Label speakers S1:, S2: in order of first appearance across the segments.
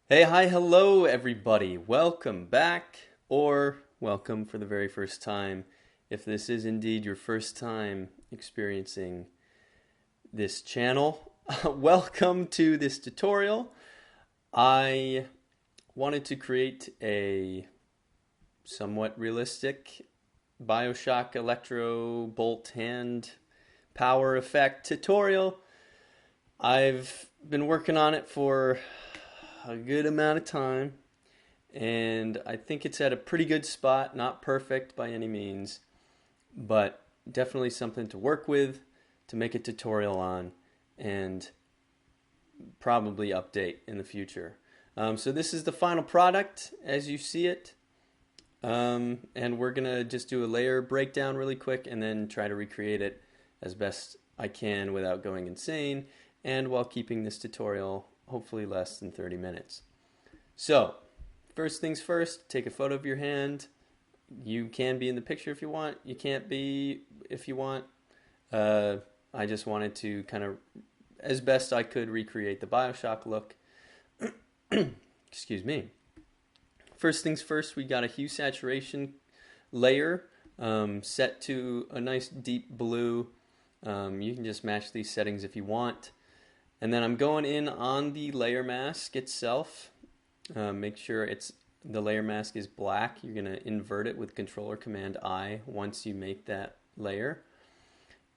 S1: Hey, hi, hello, everybody. Welcome back, or welcome for the very first time. If this is indeed your first time experiencing this channel, welcome to this tutorial. I wanted to create a somewhat realistic BioShock Electro Bolt hand power effect tutorial. I've been working on it for a good amount of time, and I think it's at a pretty good spot. Not perfect by any means, but definitely something to work with, to make a tutorial on, and probably update in the future. So this is the final product as you see it. And we're going to just do a layer breakdown really quick and then try to recreate it as best I can without going insane and while keeping this tutorial hopefully less than 30 minutes. So, first things first, take a photo of your hand. You can be in the picture if you want. You can't be if you want. I just wanted to kind of, as best I could, recreate the BioShock look. Excuse me. First things first, we got a hue saturation layer set to a nice deep blue. You can just match these settings if you want. And then I'm going in on the layer mask itself. Make sure the layer mask is black. You're going to invert it with Control Command I once you make that layer.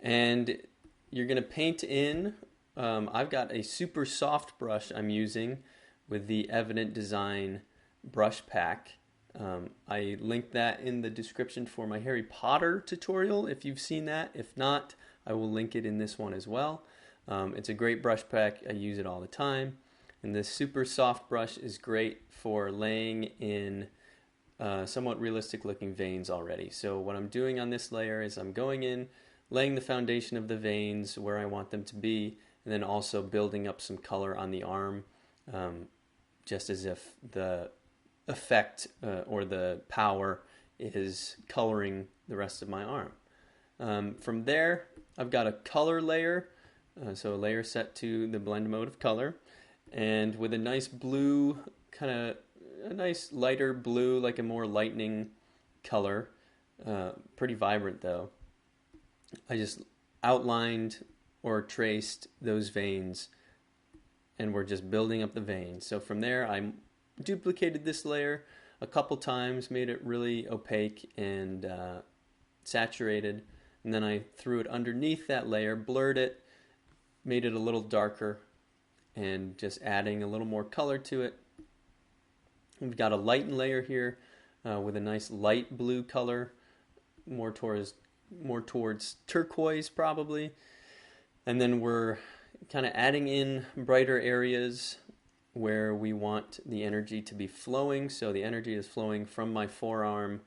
S1: And you're going to paint in. I've got a super soft brush I'm using with the Evident Design brush pack. I linked that in the description for my Harry Potter tutorial if you've seen that. If not, I will link it in this one as well. It's a great brush pack. I use it all the time. And this super soft brush is great for laying in somewhat realistic looking veins already. So what I'm doing on this layer is I'm going in, laying the foundation of the veins where I want them to be, and then also building up some color on the arm, just as if the effect or the power is coloring the rest of my arm. From there, I've got a color layer, so a layer set to the blend mode of color, and with a nice blue, a nice lighter blue, like a more lightning color, pretty vibrant though. I just outlined or traced those veins, and we're just building up the veins. So from there, I duplicated this layer a couple times, made it really opaque and saturated, and then I threw it underneath that layer, blurred it, made it a little darker, and just adding a little more color to it. We've got a lighten layer here with a nice light blue color, more towards turquoise probably, and then we're kind of adding in brighter areas where we want the energy to be flowing. So the energy is flowing from my forearm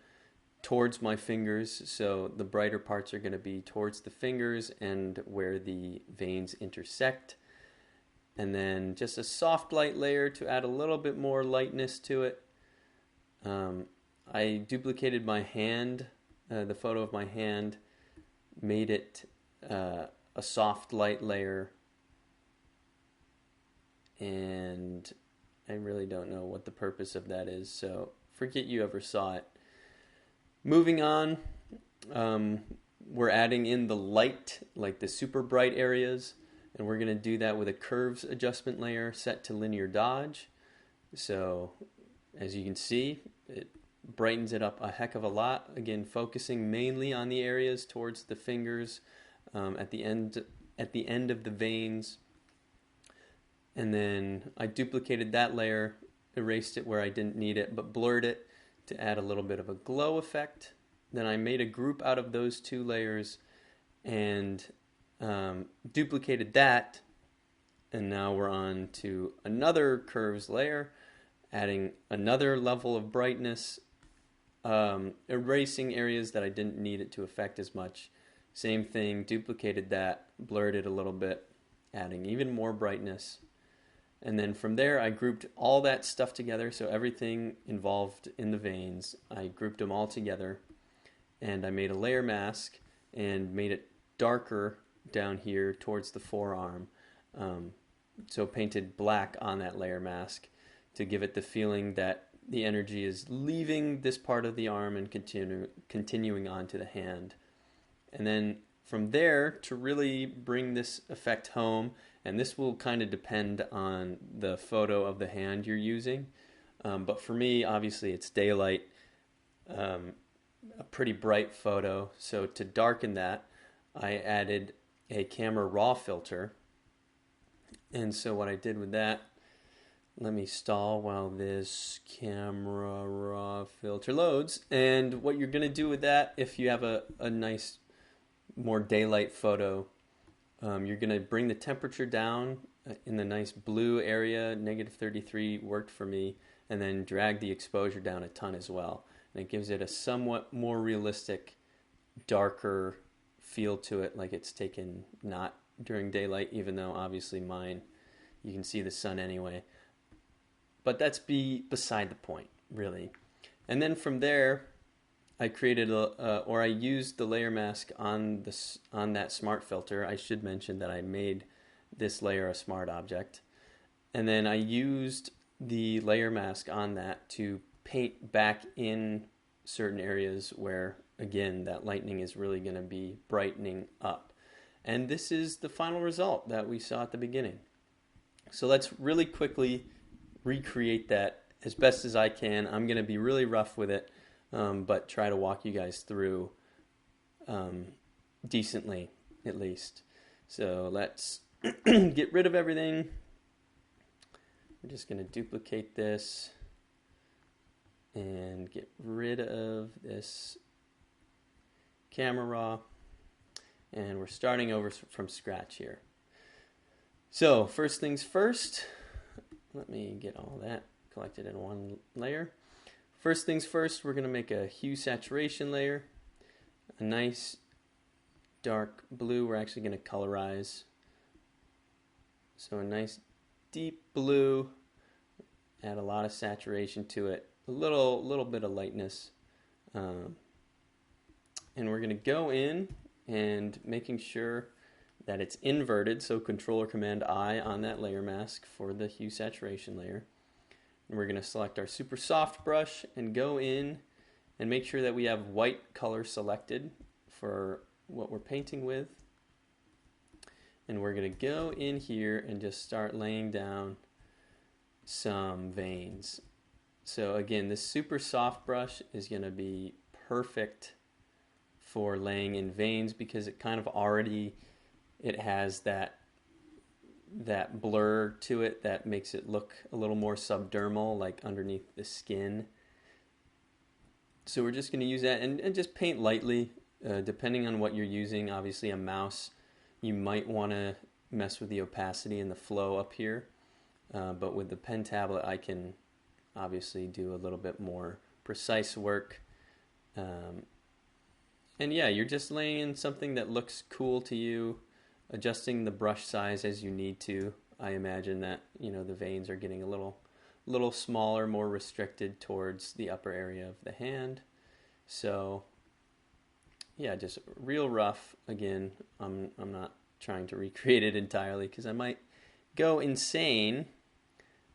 S1: towards my fingers. So the brighter parts are going to be towards the fingers and where the veins intersect. And then just a soft light layer to add a little bit more lightness to it. I duplicated my hand, the photo of my hand, made it a soft light layer, and I really don't know what the purpose of that is, so forget you ever saw it. Moving on, we're adding in the light, like the super bright areas, and we're going to do that with a curves adjustment layer set to linear dodge. So as you can see, it brightens it up a heck of a lot. Again, focusing mainly on the areas towards the fingers, at the end of the veins. And then I duplicated that layer, erased it where I didn't need it, but blurred it to add a little bit of a glow effect. Then I made a group out of those two layers and duplicated that. And now we're on to another curves layer, adding another level of brightness, erasing areas that I didn't need it to affect as much. Same thing, duplicated that, blurred it a little bit, adding even more brightness. And then from there, I grouped all that stuff together, so everything involved in the veins, I grouped them all together, and I made a layer mask and made it darker down here towards the forearm. So painted black on that layer mask to give it the feeling that the energy is leaving this part of the arm and continuing on to the hand. And then from there, to really bring this effect home, and this will kind of depend on the photo of the hand you're using, but for me, obviously, it's daylight, a pretty bright photo. So to darken that, I added a camera raw filter. And so what I did with that, let me stall while this camera raw filter loads. And what you're going to do with that, if you have a nice, more daylight photo, you're going to bring the temperature down in the nice blue area. -33 worked for me. And then drag the exposure down a ton as well. And it gives it a somewhat more realistic, darker feel to it, like it's taken not during daylight, even though obviously mine, you can see the sun anyway. But that's beside the point, really. And then from there, I created I used the layer mask on that smart filter. I should mention that I made this layer a smart object. And then I used the layer mask on that to paint back in certain areas where, again, that lightning is really going to be brightening up. And this is the final result that we saw at the beginning. So let's really quickly recreate that as best as I can. I'm going to be really rough with it, but try to walk you guys through decently, at least. So let's get rid of everything. We're just going to duplicate this and get rid of this camera raw. And we're starting over from scratch here. So first things first, let me get all that collected in one layer. First things first, we're going to make a hue saturation layer. A nice dark blue we're actually going to colorize. So a nice deep blue, add a lot of saturation to it, a little bit of lightness, and we're going to go in and making sure that it's inverted, so Control or Command I on that layer mask for the hue saturation layer. And we're going to select our super soft brush and go in and make sure that we have white color selected for what we're painting with. And we're going to go in here and just start laying down some veins. So again, this super soft brush is going to be perfect for laying in veins because it kind of already, it has that blur to it that makes it look a little more subdermal, like underneath the skin. So we're just going to use that and just paint lightly, depending on what you're using. Obviously a mouse, you might want to mess with the opacity and the flow up here, but with the pen tablet I can obviously do a little bit more precise work. And yeah, you're just laying in something that looks cool to you, adjusting the brush size as you need to. I imagine that, you know, the veins are getting a little smaller, more restricted towards the upper area of the hand. So yeah, just real rough. Again, I'm not trying to recreate it entirely because I might go insane.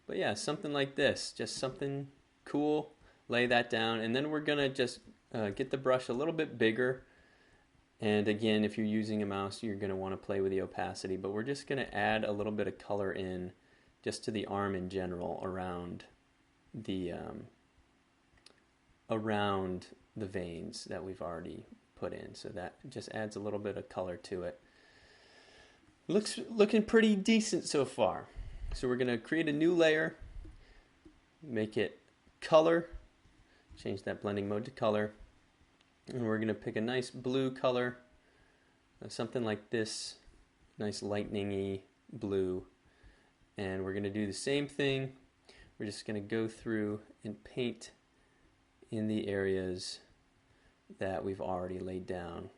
S1: But yeah, something like this, just something cool, lay that down, and then we're gonna just get the brush a little bit bigger. And again, if you're using a mouse, you're gonna want to play with the opacity, but we're just gonna add a little bit of color in just to the arm in general around the veins that we've already put in. So that just adds a little bit of color to it. Looking pretty decent so far. So we're going to create a new layer, make it color, change that blending mode to color, and we're going to pick a nice blue color, something like this, nice lightning-y blue, and we're going to do the same thing. We're just going to go through and paint in the areas that we've already laid down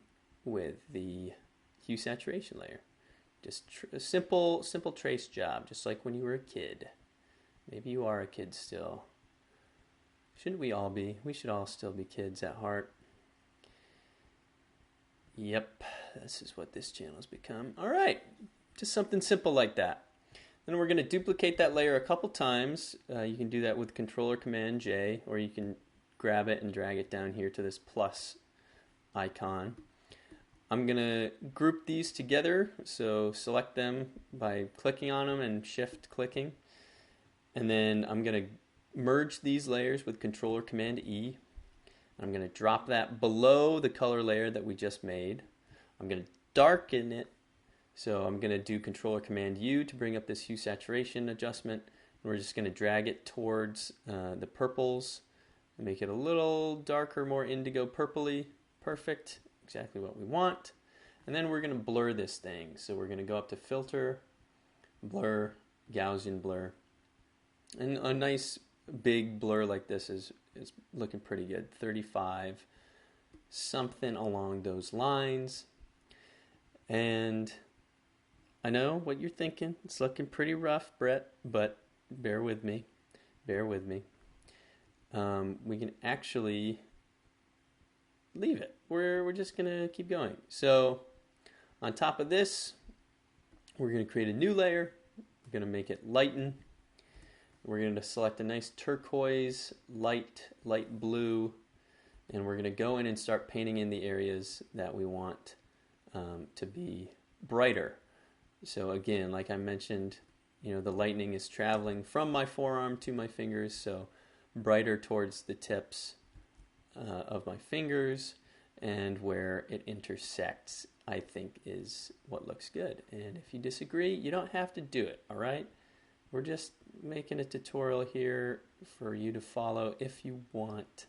S1: with the hue saturation layer. Just a simple trace job, just like when you were a kid. Maybe you are a kid still. Shouldn't we all be? We should all still be kids at heart. Yep, this is what this channel has become. All right, just something simple like that. Then we're going to duplicate that layer a couple times. You can do that with Control Command J, or you can grab it and drag it down here to this plus icon. I'm going to group these together, so select them by clicking on them and shift clicking. And then I'm going to merge these layers with Control Command E. I'm going to drop that below the color layer that we just made. I'm going to darken it. So I'm going to do Control Command U to bring up this hue saturation adjustment. And we're just going to drag it towards the purples and make it a little darker, more indigo purpley. Perfect. Exactly what we want. And then we're going to blur this thing. So we're going to go up to Filter, Blur, Gaussian Blur. And a nice big blur like this is looking pretty good. 35, something along those lines. And I know what you're thinking. It's looking pretty rough, Brett, but bear with me. Bear with me. We can actually leave it. We're just going to keep going. So on top of this, we're going to create a new layer. We're going to make it lighten. We're going to select a nice turquoise, light blue, and we're going to go in and start painting in the areas that we want to be brighter. So again, like I mentioned, the lightning is traveling from my forearm to my fingers, so brighter towards the tips of my fingers, and where it intersects, I think, is what looks good. And if you disagree, you don't have to do it, all right? We're just making a tutorial here for you to follow if you want.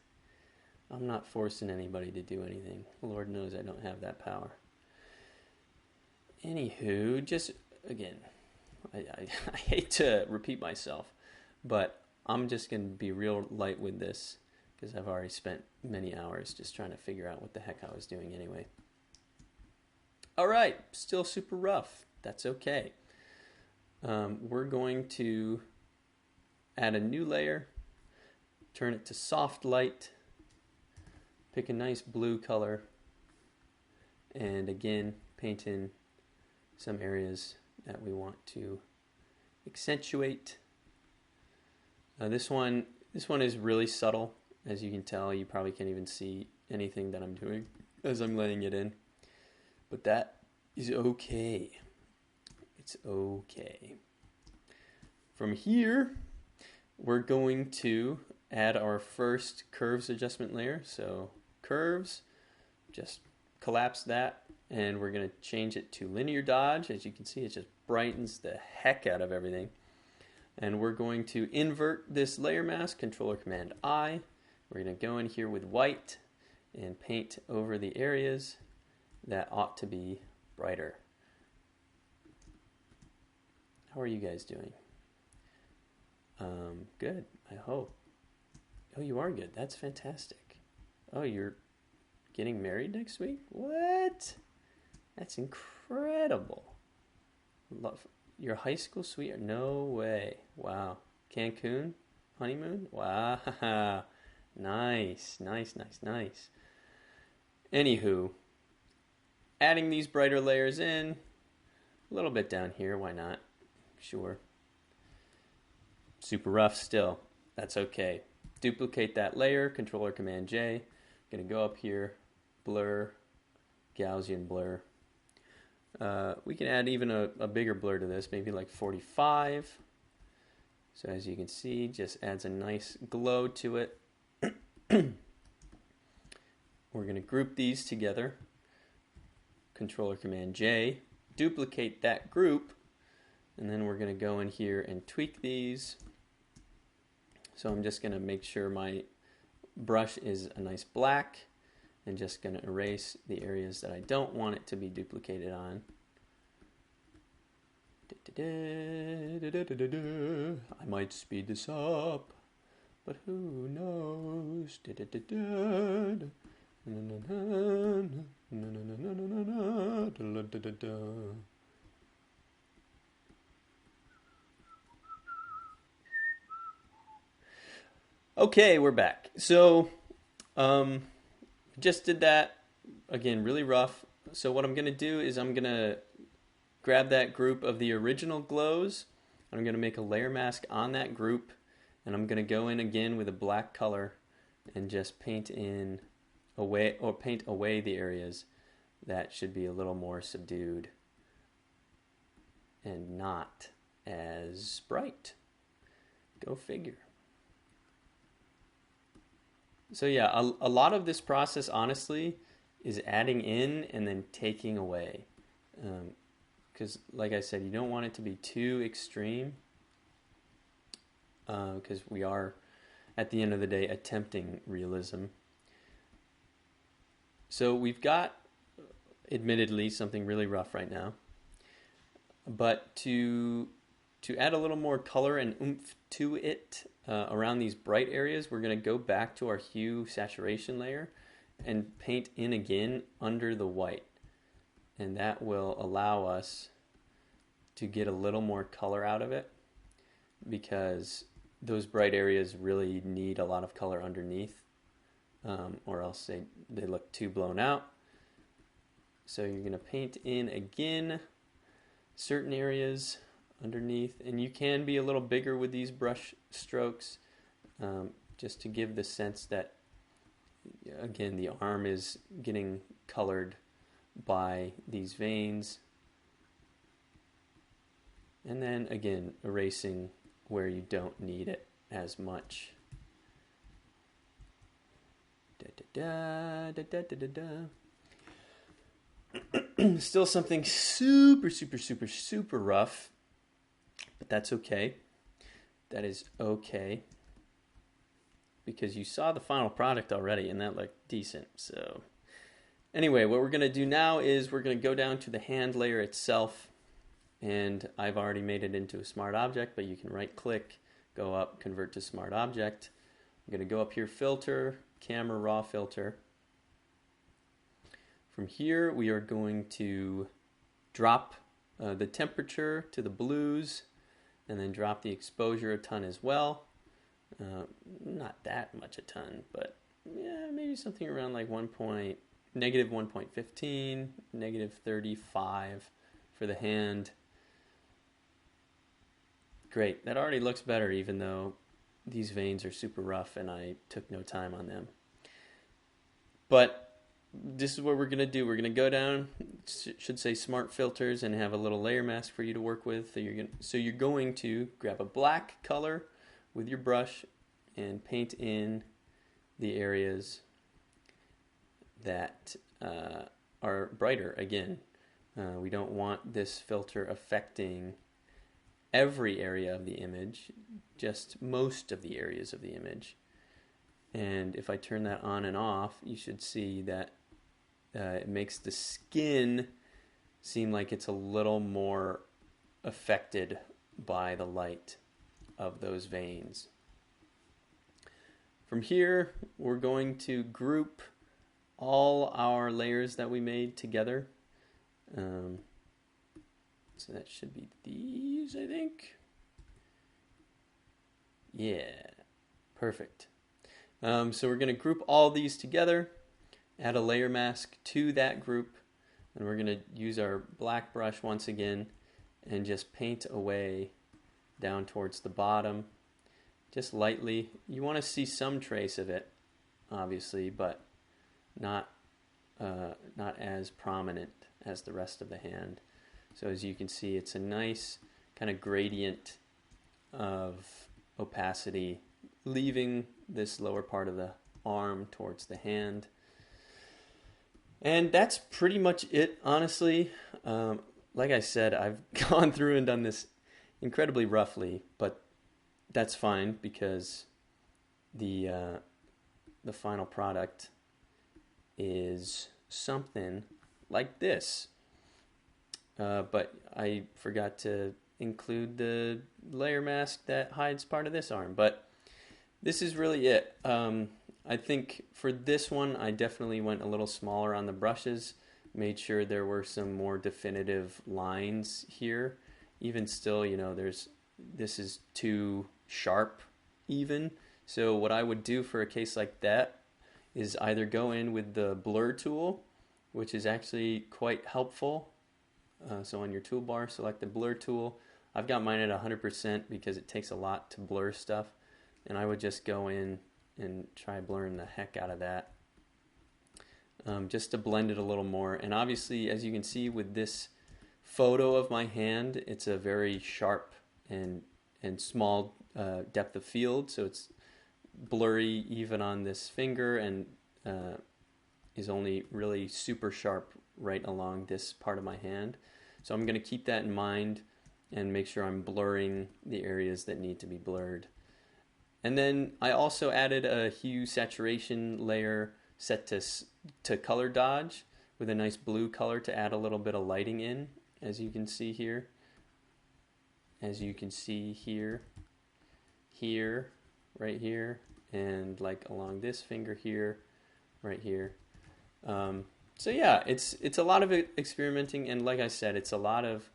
S1: I'm not forcing anybody to do anything. Lord knows I don't have that power. Anywho, just again, I hate to repeat myself, but I'm just going to be real light with this because I've already spent many hours just trying to figure out what the heck I was doing anyway. All right, still super rough. That's okay. We're going to add a new layer, turn it to soft light, pick a nice blue color, and again, paint in some areas that we want to accentuate. This one is really subtle. As you can tell, you probably can't even see anything that I'm doing as I'm letting it in. But that is okay. It's okay. From here, we're going to add our first curves adjustment layer. So curves, just collapse that, and we're going to change it to linear dodge. As you can see, it just brightens the heck out of everything. And we're going to invert this layer mask, Control Command I. We're going to go in here with white and paint over the areas that ought to be brighter. How are you guys doing? Good, I hope. Oh, you are good. That's fantastic. Oh, you're getting married next week? What? That's incredible. Love your high school sweetheart? No way. Wow. Cancun? Honeymoon? Wow. Nice. Anywho, adding these brighter layers in, a little bit down here, why not? Sure. Super rough still. That's okay. Duplicate that layer, Control Command J. Gonna go up here, blur, Gaussian blur. We can add even a bigger blur to this, maybe like 45. So as you can see, just adds a nice glow to it. We're gonna group these together, Control Command J, duplicate that group, and then we're going to go in here and tweak these. So I'm just going to make sure my brush is a nice black and just going to erase the areas that I don't want it to be duplicated on. I might speed this up, but who knows? Okay, we're back. So, just did that. Again, really rough. So what I'm going to do is I'm going to grab that group of the original glows I'm going to make a layer mask on that group, and I'm going to go in again with a black color and just paint away the areas that should be a little more subdued and not as bright. Go figure. So yeah, a lot of this process, honestly, is adding in and then taking away. Because, like I said, you don't want it to be too extreme. Because we are, at the end of the day, attempting realism. So we've got, admittedly, something really rough right now. But to add a little more color and oomph to it around these bright areas, we're going to go back to our hue saturation layer and paint in again under the white. And that will allow us to get a little more color out of it, because those bright areas really need a lot of color underneath, or else they look too blown out. So you're going to paint in again certain areas underneath, and you can be a little bigger with these brush strokes, just to give the sense that, again, the arm is getting colored by these veins. And then again, erasing where you don't need it as much. Still something super rough, but that's okay. That is okay, because you saw the final product already and that looked decent. So anyway, what we're going to do now is we're going to go down to the hand layer itself, and I've already made it into a smart object, but you can right click, go up, convert to smart object. I'm going to go up here, filter, camera raw filter. From here, we are going to drop the temperature to the blues, and then drop the exposure a ton as well. Not that much a ton, but yeah, maybe something around like negative 1.15, negative 35 for the hand. Great, that already looks better, even though these veins are super rough and I took no time on them. But this is what we're going to do. We're going to go down, should say smart filters, and have a little layer mask for you to work with. So you're going to grab a black color with your brush and paint in the areas that are brighter. Again, we don't want this filter affecting every area of the image, just most of the areas of the image. And if I turn that on and off, you should see that it makes the skin seem like it's a little more affected by the light of those veins. From here, we're going to group all our layers that we made together. So that should be these, I think. Yeah, perfect. So we're going to group all these together, add a layer mask to that group, and we're going to use our black brush once again and just paint away down towards the bottom, just lightly. You want to see some trace of it, obviously, but not as prominent as the rest of the hand. So as you can see, it's a nice kind of gradient of opacity, leaving this lower part of the arm towards the hand. And that's pretty much it, honestly. Like I said, I've gone through and done this incredibly roughly, but that's fine, because the final product is something like this. But I forgot to include the layer mask that hides part of this arm. But this is really it. I think for this one, I definitely went a little smaller on the brushes, made sure there were some more definitive lines here. Even still, this is too sharp even. So what I would do for a case like that is either go in with the blur tool, which is actually quite helpful. So on your toolbar, select the blur tool, I've got mine at 100% because it takes a lot to blur stuff, and I would just go in and try blurring the heck out of that, just to blend it a little more. And obviously, as you can see with this photo of my hand, it's a very sharp and small depth of field, so it's blurry even on this finger, and is only really super sharp right along this part of my hand. So I'm going to keep that in mind and make sure I'm blurring the areas that need to be blurred. And then I also added a hue saturation layer set to color dodge with a nice blue color to add a little bit of lighting in, as you can see here. As you can see here, right here, and like along this finger here, right here. So yeah, it's a lot of experimenting, and like I said, it's a lot of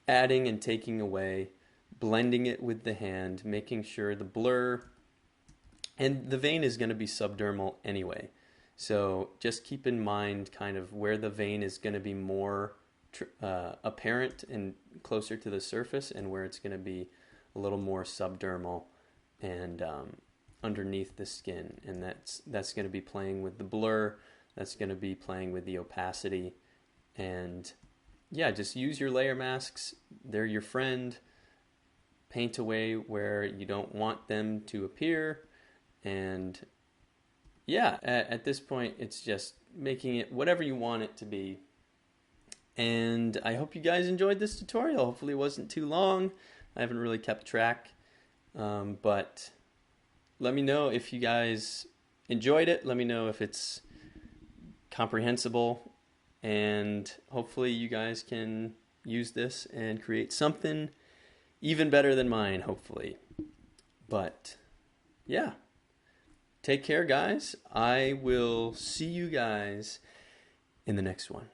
S1: adding and taking away, blending it with the hand, making sure the blur, and the vein is going to be subdermal anyway. So just keep in mind kind of where the vein is going to be more apparent and closer to the surface, and where it's going to be a little more subdermal and underneath the skin. And that's going to be playing with the blur, that's going to be playing with the opacity. And yeah, just use your layer masks. They're your friend. Paint away where you don't want them to appear. And yeah, at this point, it's just making it whatever you want it to be. And I hope you guys enjoyed this tutorial. Hopefully it wasn't too long. I haven't really kept track. But let me know if you guys enjoyed it. Let me know if it's comprehensible. And hopefully you guys can use this and create something even better than mine, hopefully. But yeah, take care, guys. I will see you guys in the next one.